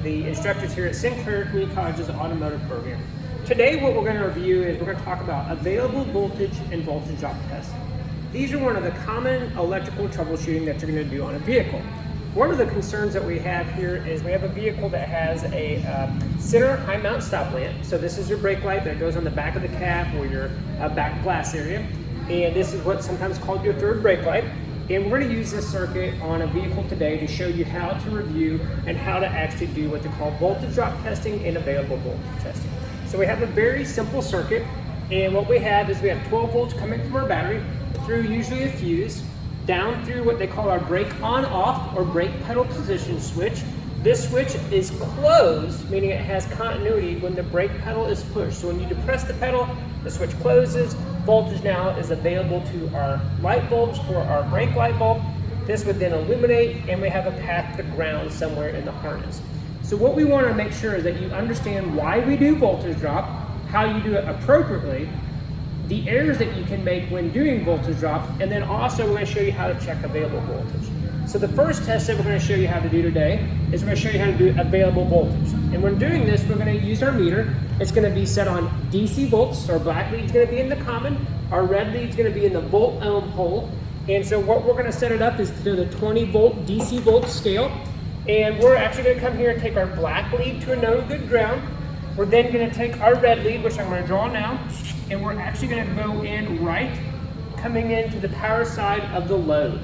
of the instructors here at Sinclair Community College's automotive program. Today what we're going to review is we're going to talk about available voltage and voltage drop tests. These are one of the common electrical troubleshooting that you're going to do on a vehicle. One of the concerns that we have here is we have a vehicle that has a center high mount stop lamp. So this is your brake light that goes on the back of the cab or your back glass area. And this is what's sometimes called your third brake light. And we're going to use this circuit on a vehicle today to show you how to review and how to actually do what they call voltage drop testing and available voltage testing. So we have a very simple circuit, and what we have is we have 12 volts coming from our battery through usually a fuse, down through what they call our brake on off or brake pedal position switch. This switch is closed, meaning it has continuity when the brake pedal is pushed. So when you depress the pedal, the switch closes. Voltage now is available to our light bulbs for our brake light bulb. This would then illuminate, and we have a path to ground somewhere in the harness. So what we want to make sure is that you understand why we do voltage drop, how you do it appropriately, the errors that you can make when doing voltage drop, and then also we're going to show you how to check available voltage. So the first test that we're going to show you how to do today is we're going to show you how to do available voltage. And when doing this, we're going to use our meter. It's going to be set on DC volts. So our black lead is going to be in the common. Our red lead is going to be in the volt ohm pole. And so what we're going to set it up is to the 20 volt DC volt scale. And we're actually going to come here and take our black lead to a known good ground. We're then going to take our red lead, which I'm going to draw now, and we're actually going to go in right, coming into the power side of the load.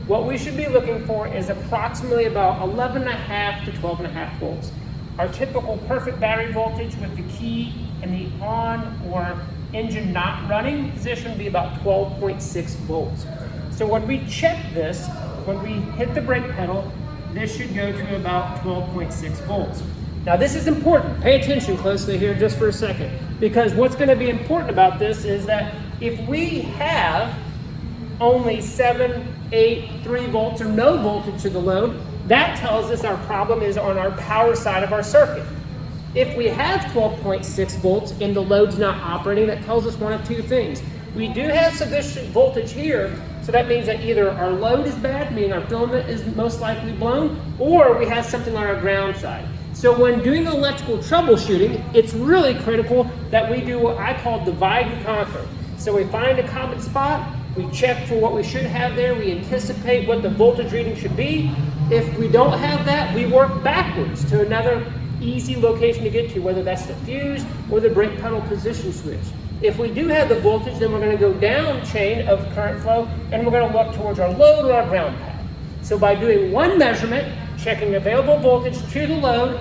What we should be looking for is approximately about 11.5 to 12.5 volts. Our typical perfect battery voltage with the key and the on or engine not running position would be about 12.6 volts. So when we check this, when we hit the brake pedal, this should go to about 12.6 volts. Now this is important. Pay attention closely here just for a second, because what's going to be important about this is that if we have only 7, 8, 3 volts or no voltage to the load, that tells us our problem is on our power side of our circuit. If we have 12.6 volts and the load's not operating, that tells us one of two things. We do have sufficient voltage here, so that means that either our load is bad, meaning our filament is most likely blown, or we have something on our ground side. So when doing electrical troubleshooting, it's really critical that we do what I call divide and conquer. So we find a common spot, we check for what we should have there, we anticipate what the voltage reading should be. If we don't have that, we work backwards to another easy location to get to, whether that's the fuse or the brake pedal position switch. If we do have the voltage, then we're going to go down chain of current flow, and we're going to look towards our load or our ground path. So by doing one measurement, checking available voltage to the load,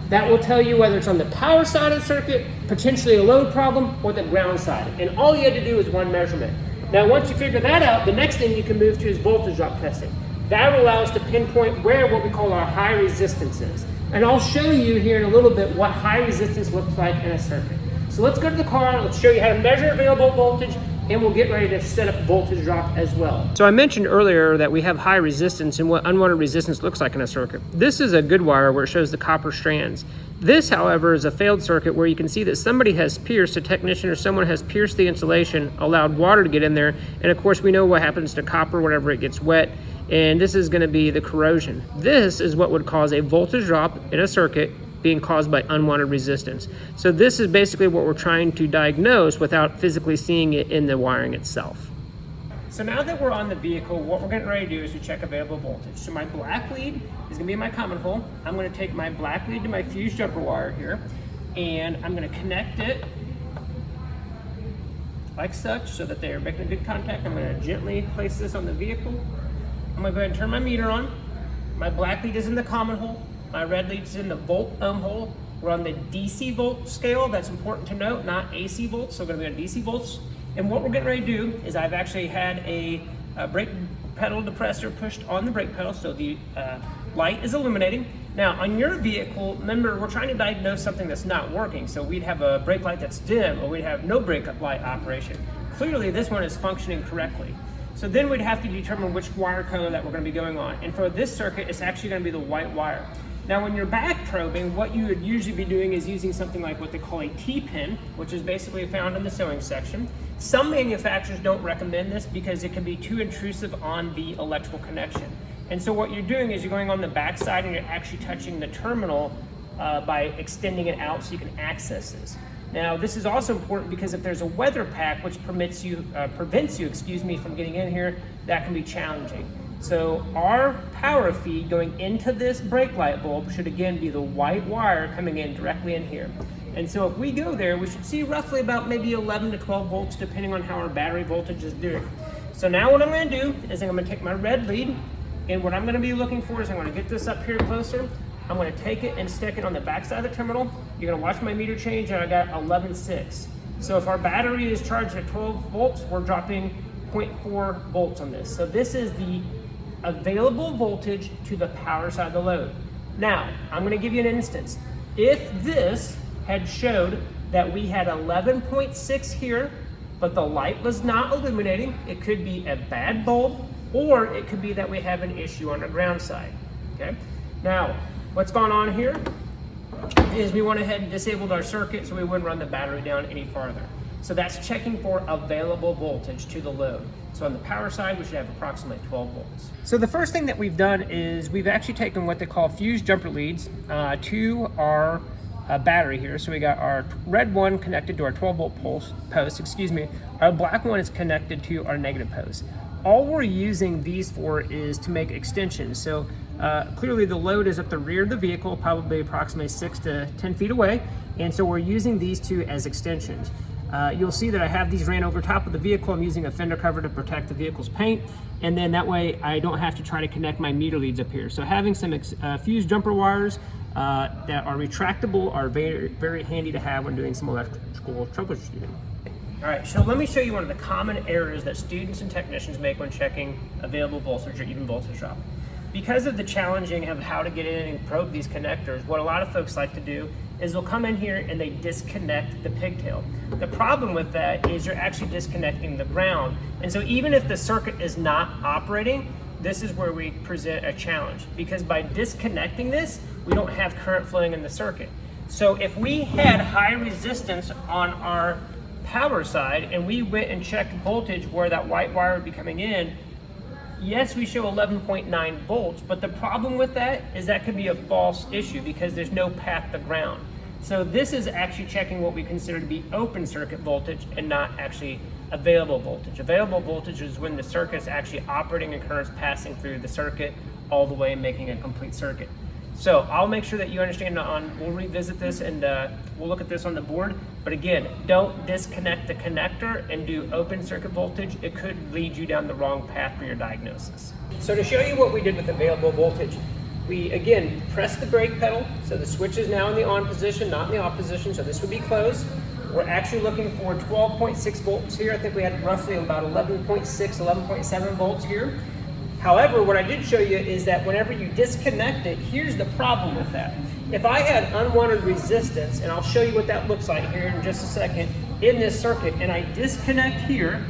that will tell you whether it's on the power side of the circuit, potentially a load problem, or the ground side. And all you had to do is one measurement. Now once you figure that out, the next thing you can move to is voltage drop testing. That will allow us to pinpoint where what we call our high resistance is. And I'll show you here in a little bit what high resistance looks like in a circuit. So let's go to the car, let's show you how to measure available voltage, and we'll get ready to set up voltage drop as well. So I mentioned earlier that we have high resistance and what unwanted resistance looks like in a circuit. This is a good wire where it shows the copper strands. This, however, is a failed circuit where you can see that somebody has pierced, a technician or someone has pierced the insulation, allowed water to get in there, and of course we know what happens to copper whenever it gets wet, and this is going to be the corrosion. This is what would cause a voltage drop in a circuit being caused by unwanted resistance. So this is basically what we're trying to diagnose without physically seeing it in the wiring itself. So now that we're on the vehicle, what we're getting ready to do is to check available voltage. So my black lead is going to be in my common hole. I'm going to take my black lead to my fuse jumper wire here, and I'm going to connect it like such so that they are making good contact. I'm going to gently place this on the vehicle. I'm going to go ahead and turn my meter on. My black lead is in the common hole. My red lead is in the volt ohm hole. We're on the DC volt scale. That's important to note, not AC volts. So we're going to be on DC volts. And what we're getting ready to do is I've actually had a brake pedal depressor pushed on the brake pedal, so the light is illuminating. Now on your vehicle, remember we're trying to diagnose something that's not working. So we'd have a brake light that's dim, or we'd have no brake light operation. Clearly this one is functioning correctly. So then we'd have to determine which wire color that we're going to be going on. And for this circuit, it's actually going to be the white wire. Now when you're back probing, what you would usually be doing is using something like what they call a T-pin, which is basically found in the sewing section. Some manufacturers don't recommend this because it can be too intrusive on the electrical connection. And so what you're doing is you're going on the back side and you're actually touching the terminal by extending it out so you can access this. Now, this is also important because if there's a weather pack which prevents you, from getting in here, that can be challenging. So our power feed going into this brake light bulb should again be the white wire coming in directly in here. And so if we go there, we should see roughly about maybe 11 to 12 volts depending on how our battery voltage is doing. So now what I'm going to do is I'm going to take my red lead, and what I'm going to be looking for is I'm going to get this up here closer. I'm going to take it and stick it on the back side of the terminal. You're going to watch my meter change, and I got 11.6. So if our battery is charged at 12 volts, we're dropping 0.4 volts on this. So this is the available voltage to the power side of the load. Now, I'm going to give you an instance. If this had showed that we had 11.6 here, but the light was not illuminating, it could be a bad bulb, or it could be that we have an issue on the ground side. Okay. Now, what's going on here is we went ahead and disabled our circuit so we wouldn't run the battery down any farther. So that's checking for available voltage to the load. So on the power side, we should have approximately 12 volts. So the first thing that we've done is we've actually taken what they call fuse jumper leads to our battery here. So we got our red one connected to our 12 volt post. Our black one is connected to our negative post. All we're using these for is to make extensions. So clearly the load is at the rear of the vehicle, probably approximately 6 to 10 feet away. And so we're using these two as extensions. You'll see that I have these ran over top of the vehicle. I'm using a fender cover to protect the vehicle's paint. And then that way I don't have to try to connect my meter leads up here. So having some fuse jumper wires that are retractable are very, very handy to have when doing some electrical troubleshooting. All right, so let me show you one of the common errors that students and technicians make when checking available voltage or even voltage drop. Because of the challenging of how to get in and probe these connectors, what a lot of folks like to do is they'll come in here and they disconnect the pigtail. The problem with that is you're actually disconnecting the ground. And so even if the circuit is not operating, this is where we present a challenge, because by disconnecting this, we don't have current flowing in the circuit. So if we had high resistance on our power side and we went and checked voltage where that white wire would be coming in, yes, we show 11.9 volts, but the problem with that is that could be a false issue because there's no path to ground. So this is actually checking what we consider to be open circuit voltage and not actually available voltage. Available voltage is when the circuit is actually operating and currents passing through the circuit all the way and making a complete circuit. So I'll make sure that you understand we'll revisit this and we'll look at this on the board. But again, don't disconnect the connector and do open circuit voltage. It could lead you down the wrong path for your diagnosis. So to show you what we did with available voltage, we again press the brake pedal. So the switch is now in the on position, not in the off position. So this would be closed. We're actually looking for 12.6 volts here. I think we had roughly about 11.6, 11.7 volts here. However, what I did show you is that whenever you disconnect it, here's the problem with that. If I had unwanted resistance, and I'll show you what that looks like here in just a second, in this circuit, and I disconnect here,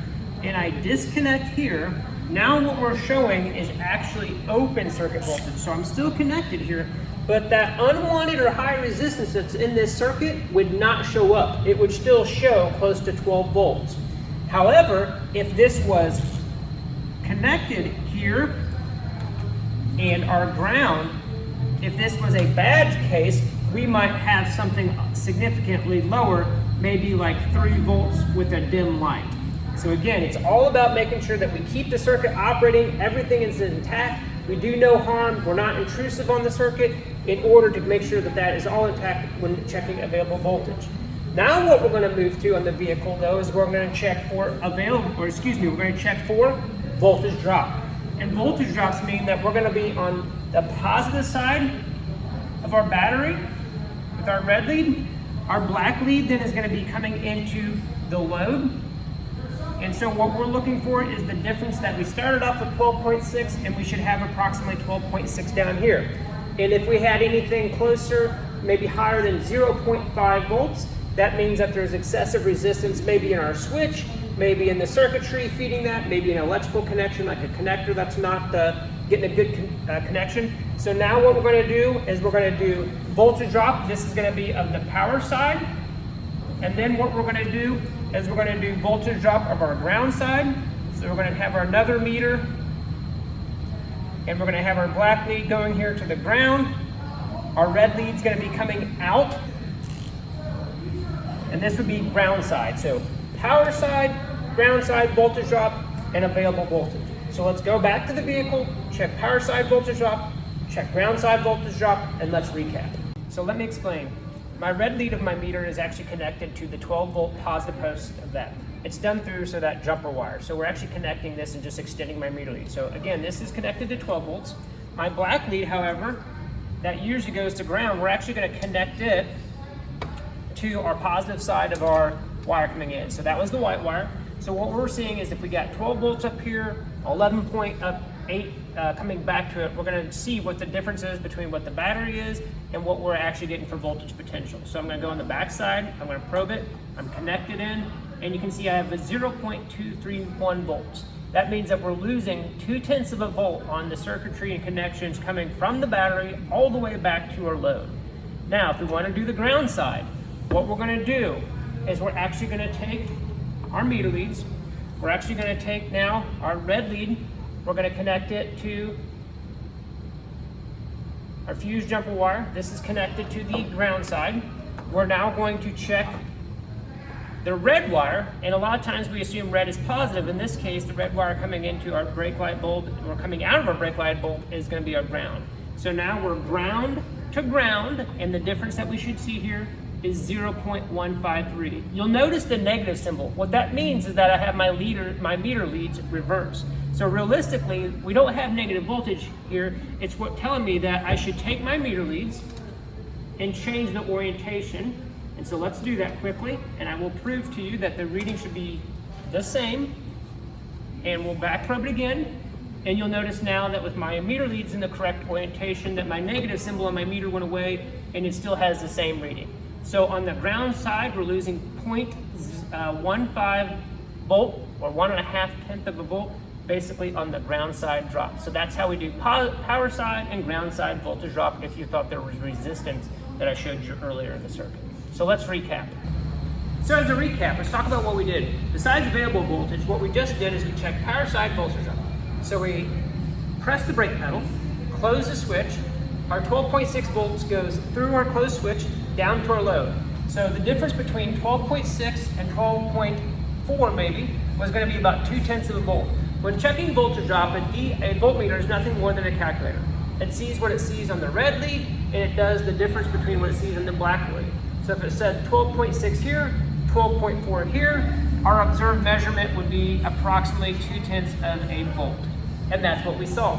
and I disconnect here, now what we're showing is actually open circuit voltage. So I'm still connected here, but that unwanted or high resistance that's in this circuit would not show up. It would still show close to 12 volts. However, if this was connected here and our ground, if this was a bad case, we might have something significantly lower, maybe like 3 volts with a dim light. So again, it's all about making sure that we keep the circuit operating, everything is intact, we do no harm, we're not intrusive on the circuit, in order to make sure that that is all intact when checking available voltage. Now what we're going to move to on the vehicle though is we're going to check for we're going to check for voltage drop. And voltage drops mean that we're going to be on the positive side of our battery with our red lead. Our black lead then is going to be coming into the load. And so what we're looking for is the difference that we started off with 12.6 and we should have approximately 12.6 down here. And if we had anything closer, maybe higher than 0.5 volts, that means that there's excessive resistance maybe in our switch, maybe in the circuitry feeding that, maybe an electrical connection like a connector that's not getting a good connection. So now what we're going to do is we're going to do voltage drop. This is going to be of the power side. And then what we're going to do is we're going to do voltage drop of our ground side. So we're going to have our another meter. And we're going to have our black lead going here to the ground. Our red lead's gonna be coming out, and this would be ground side. So power side, ground side voltage drop, and available voltage. So let's go back to the vehicle, check power side voltage drop, check ground side voltage drop, and let's recap. So let me explain. My red lead of my meter is actually connected to the 12-volt positive post of that. It's done through that jumper wire. So we're actually connecting this and just extending my meter lead. So again, this is connected to 12 volts. My black lead, however, that usually goes to ground, we're actually gonna connect it to our positive side of our wire coming in. So that was the white wire. So what we're seeing is if we got 12 volts up here, 11.8 coming back to it, we're gonna see what the difference is between what the battery is and what we're actually getting for voltage potential. So I'm gonna go on the back side, I'm gonna probe it, I'm connected in, and you can see I have a 0.231 volts. That means that we're losing 0.2 of a volt on the circuitry and connections coming from the battery all the way back to our load. Now, if we wanna do the ground side, what we're gonna do is we're actually gonna take our meter leads, we're actually gonna take now our red lead, we're gonna connect it to our fuse jumper wire. This is connected to the ground side. We're now going to check the red wire, and a lot of times we assume red is positive. In this case, the red wire coming into our brake light bulb, or coming out of our brake light bulb, is gonna be our ground. So now we're ground to ground, and the difference that we should see here is 0.153. You'll notice the negative symbol. What that means is that I have my meter leads reversed. So realistically, we don't have negative voltage here. It's telling me that I should take my meter leads and change the orientation. And so let's do that quickly, and I will prove to you that the reading should be the same. And we'll back probe it again, and you'll notice now that with my meter leads in the correct orientation, that my negative symbol on my meter went away, and it still has the same reading. So on the ground side, we're losing 0.15 volt, or 1.5 of a volt, basically on the ground side drop. So that's how we do power side and ground side voltage drop if you thought there was resistance that I showed you earlier in the circuit. So let's recap. So as a recap, let's talk about what we did. Besides available voltage, what we just did is we checked power side voltage drop. So we press the brake pedal, close the switch, our 12.6 volts goes through our closed switch down to our load. So the difference between 12.6 and 12.4 maybe was gonna be about 0.2 of a volt. When checking voltage drop, a voltmeter is nothing more than a calculator. It sees what it sees on the red lead, and it does the difference between what it sees on the black lead. So if it said 12.6 here, 12.4 here, our observed measurement would be approximately 0.2 of a volt. And that's what we saw.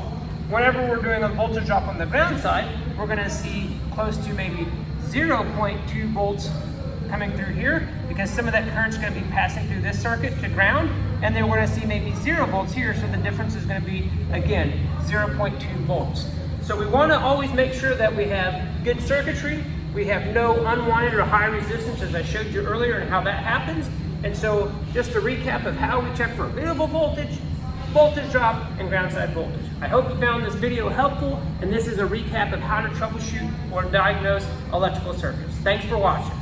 Whenever we're doing a voltage drop on the ground side, we're gonna see close to maybe 0.2 volts coming through here, because some of that current's gonna be passing through this circuit to ground, and then we're gonna see maybe 0 volts here, so the difference is gonna be, again, 0.2 volts. So we wanna always make sure that we have good circuitry, we have no unwanted or high resistance, as I showed you earlier, and how that happens. And so just a recap of how we check for available voltage, voltage drop, and ground side voltage. I hope you found this video helpful, and this is a recap of how to troubleshoot or diagnose electrical circuits. Thanks for watching.